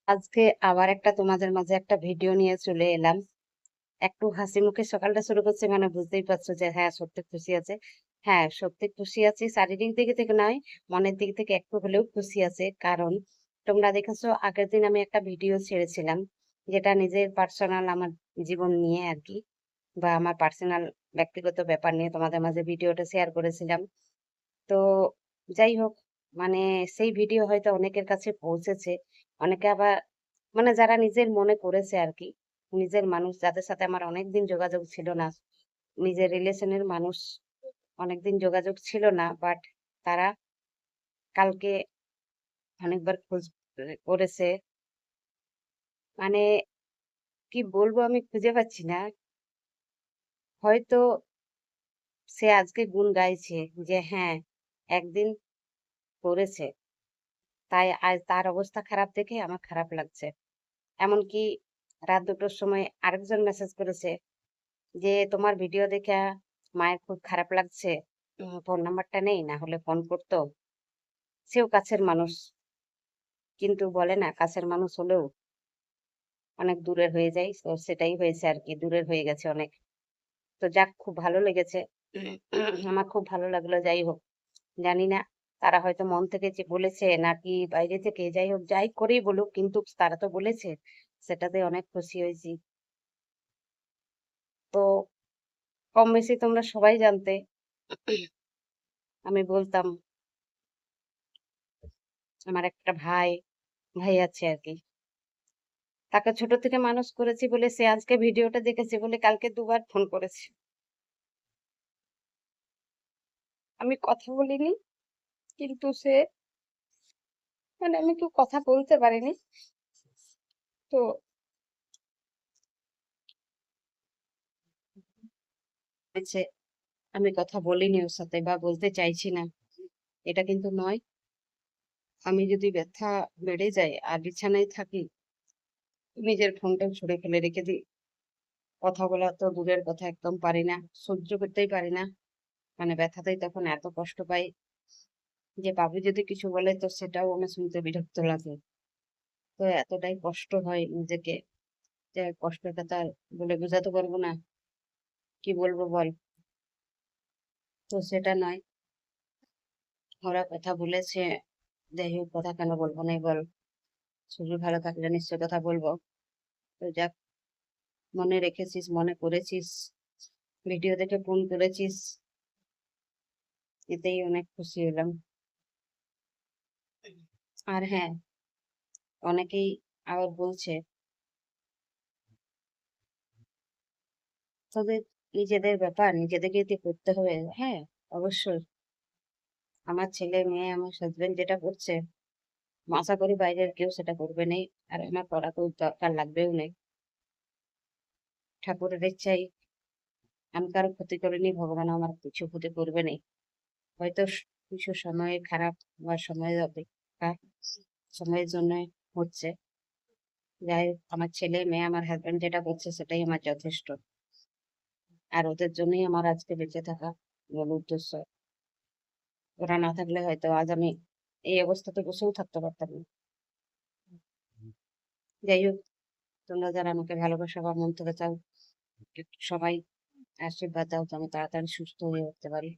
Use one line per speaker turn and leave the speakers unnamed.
আজকে আবার একটা তোমাদের মাঝে একটা ভিডিও নিয়ে চলে এলাম। একটু হাসি মুখে সকালটা শুরু করছি মানে বুঝতেই পারছো যে হ্যাঁ সত্যি খুশি আছে। হ্যাঁ সত্যি খুশি আছি, শারীরিক দিক থেকে নয়, মনের দিক থেকে একটু হলেও খুশি আছে। কারণ তোমরা দেখেছো আগের দিন আমি একটা ভিডিও ছেড়েছিলাম, যেটা নিজের পার্সোনাল আমার জীবন নিয়ে আর কি, বা আমার পার্সোনাল ব্যক্তিগত ব্যাপার নিয়ে তোমাদের মাঝে ভিডিওটা শেয়ার করেছিলাম। তো যাই হোক, মানে সেই ভিডিও হয়তো অনেকের কাছে পৌঁছেছে। অনেকে আবার মানে যারা নিজের মনে করেছে আরকি। নিজের মানুষ যাদের সাথে আমার অনেকদিন যোগাযোগ ছিল না। নিজের রিলেশনের মানুষ অনেকদিন যোগাযোগ ছিল না। বাট তারা কালকে অনেকবার খোঁজ করেছে। মানে কি বলবো আমি খুঁজে পাচ্ছি না। হয়তো সে আজকে গুণ গাইছে যে হ্যাঁ, একদিন করেছে। তাই আজ তার অবস্থা খারাপ দেখে আমার খারাপ লাগছে। এমনকি রাত ২ঃ০০ র সময় আরেকজন মেসেজ করেছে যে, "তোমার ভিডিও দেইখা মায়ের খুব খারাপ লাগছে। ফোন নাম্বারটা নেই, না হলে ফোন করত।" সেও কাছের মানুষ। কিন্তু বলে না কাছের মানুষ হলেও অনেক দূরের হয়ে যায়। তো সেটাই হয়েছে আরকি। দূরের হয়ে গেছে অনেক। তো যাক খুব ভালো লেগেছে। আমার খুব ভালো লাগলো যাই হোক। জানি না তারা হয়তো মন থেকে যে বলেছে নাকি বাইরে থেকে যাই হোক, যাই করেই বলুক কিন্তু তারা তো বলেছে। সেটাতে অনেক খুশি হয়েছি। তো কম বেশি তোমরা সবাই জানতে। আমি বলতাম আমার একটা ভাই আছে আরকি। তাকে ছোট থেকে মানুষ করেছি বলে সে আজকে ভিডিওটা দেখেছে বলে কালকে ২ বার ফোন করেছে। আমি কথা বলিনি, কিন্তু সে মানে আমি কেউ কথা বলতে পারিনি। তো হয়েছে আমি কথা বলিনি ওর সাথে বা বলতে চাইছি না। এটা কিন্তু নয়। আমি যদি ব্যথা বেড়ে যায় আর বিছানায় থাকি, নিজের ফোনটাও ছুঁড়ে ফেলে রেখে দিই। কথা বলা তো দূরের কথা একদম পারি না। সহ্য করতেই পারি না। মানে ব্যথাতেই তখন এত কষ্ট পাই যে বাবু যদি কিছু বলে তো সেটাও আমার শুনতে বিরক্ত লাগে। তো এতটাই কষ্ট হয় নিজেকে যে কষ্টটা তো আর বলে বোঝাতে পারবো না। কি বলবো বল? তো সেটা নয়। ওরা কথা বলেছে, যাই হোক কথা কেন বলবো না বল? শরীর ভালো থাকলে নিশ্চয়ই কথা বলবো। তো যাক, মনে রেখেছিস, মনে করেছিস, ভিডিও দেখে ফোন করেছিস, এতেই অনেক খুশি হলাম। আর হ্যাঁ, অনেকেই আবার বলছে তোদের নিজেদের ব্যাপার নিজেদেরকেই তো করতে হবে। হ্যাঁ, অবশ্যই। আমার ছেলে মেয়ে আমার হাসবেন্ড যেটা করছে, আশা করি বাইরের কেউ সেটা করবে না। আর আমার করা তো দরকার লাগবেও না। ঠাকুরের ইচ্ছায় আমি কারো ক্ষতি করিনি, ভগবান আমার কিছু ক্ষতি করবে না। হয়তো কিছু সময় খারাপ হওয়ার সময় অপেক্ষা, সময়ের জন্য হচ্ছে। যাই হোক, আমার ছেলে মেয়ে আমার হাসবেন্ড যেটা করছে সেটাই আমার যথেষ্ট। আর ওদের জন্যই আমার আজকে বেঁচে থাকা মূল উদ্দেশ্য। ওরা না থাকলে হয়তো আজ আমি এই অবস্থাতে বসেও থাকতে পারতাম না। যাই হোক, তোমরা যারা আমাকে ভালোবাসা বা মন থেকে চাও, সবাই আশীর্বাদ দাও তো আমি তাড়াতাড়ি সুস্থ হয়ে উঠতে পারি।